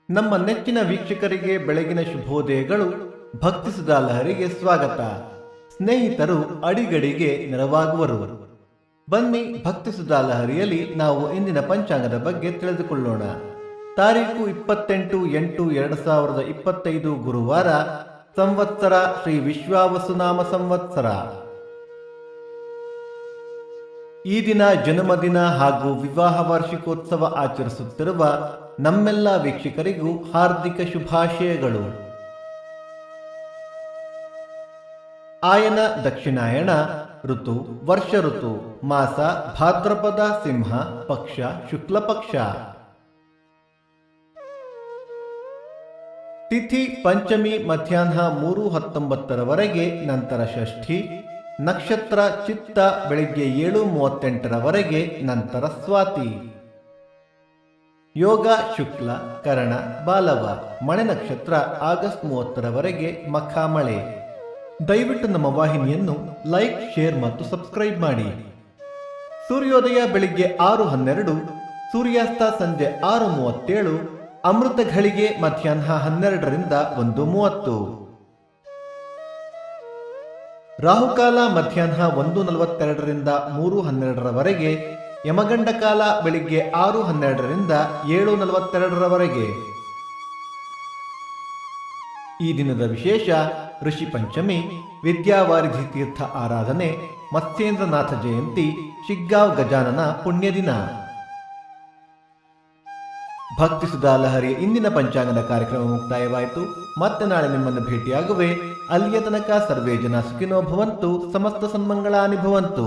ನಮ್ಮ ನೆಚ್ಚಿನ ವೀಕ್ಷಕರಿಗೆ ಬೆಳಗಿನ ಶುಭೋದಯಗಳು. ಭಕ್ತಿ ಸುಧಾ ಲಹರಿಗೆ ಸ್ವಾಗತ. ಸ್ನೇಹಿತರು ಅಡಿಗಡಿಗೆ ನೆರವಾಗುವರು. ಬನ್ನಿ, ಭಕ್ತಿ ಸುಧಾ ಲಹರಿಯಲ್ಲಿ ನಾವು ಇಂದಿನ ಪಂಚಾಂಗದ ಬಗ್ಗೆ ತಿಳಿದುಕೊಳ್ಳೋಣ. ತಾರೀಕು 28/8/2025 ಗುರುವಾರ. ಸಂವತ್ಸರ ಶ್ರೀ ವಿಶ್ವಾವಸುನಾಮ ಸಂವತ್ಸರ. ಈ ದಿನ ಜನ್ಮದಿನ ಹಾಗೂ ವಿವಾಹ ವಾರ್ಷಿಕೋತ್ಸವ ಆಚರಿಸುತ್ತಿರುವ ನಮ್ಮೆಲ್ಲ ವೀಕ್ಷಕರಿಗೂ ಹಾರ್ದಿಕ ಶುಭಾಶಯಗಳು. ಆಯನ ದಕ್ಷಿಣಾಯಣ ಋತು ವರ್ಷ ಋತು, ಮಾಸ ಭಾದ್ರಪದ ಸಿಂಹ, ಪಕ್ಷ ಶುಕ್ಲ ಪಕ್ಷ. ತಿಥಿ ಪಂಚಮಿ ಮಧ್ಯಾಹ್ನ 3:19 ನಂತರ ಷಷ್ಠಿ. ನಕ್ಷತ್ರ ಚಿತ್ತ ಬೆಳಿಗ್ಗೆ 7:38 ನಂತರ ಸ್ವಾತಿ. ಯೋಗ ಶುಕ್ಲ ಕರಣ ಬಾಲವ. ಮಳೆ ನಕ್ಷತ್ರ ಆಗಸ್ಟ್ 30 ಮಖಾಮಳೆ. ದಯವಿಟ್ಟು ನಮ್ಮ ವಾಹಿನಿಯನ್ನು ಲೈಕ್, ಶೇರ್ ಮತ್ತು ಸಬ್ಸ್ಕ್ರೈಬ್ ಮಾಡಿ. ಸೂರ್ಯೋದಯ ಬೆಳಿಗ್ಗೆ 6:12, ಸೂರ್ಯಾಸ್ತ ಸಂಜೆ 6:37, ಅಮೃತ ಘಳಿಗೆ ಮಧ್ಯಾಹ್ನ 12 1:30. ರಾಹುಕಾಲ ಮಧ್ಯಾಹ್ನ 1:42 3:12, ಯಮಗಂಡ ಕಾಲ ಬೆಳಿಗ್ಗೆ 6:12 7:42. ಈ ದಿನದ ವಿಶೇಷ: ಋಷಿ ಪಂಚಮಿ, ವಿದ್ಯಾವಾರಿಧಿ ತೀರ್ಥ ಆರಾಧನೆ, ಮತ್ಸ್ಯೇಂದ್ರನಾಥ ಜಯಂತಿ, ಶಿಗ್ಗಾಂವ್ ಗಜಾನನ ಪುಣ್ಯದಿನ. ಭಕ್ತಿ ಸುಧಾ ಲಹರಿಯ ಇಂದಿನ ಪಂಚಾಂಗದ ಕಾರ್ಯಕ್ರಮ ಮುಕ್ತಾಯವಾಯಿತು. ಮತ್ತೆ ನಾಳೆ ನಿಮ್ಮನ್ನು ಭೇಟಿಯಾಗುವೆ. ಅಲ್ಲಿಯ ತನಕ ಸರ್ವೇ ಜನ ಸುಖಿನೋ ಭವಂತು, ಸಮಸ್ತ ಸನ್ಮಂಗಳಾನಿ ಭವಂತು.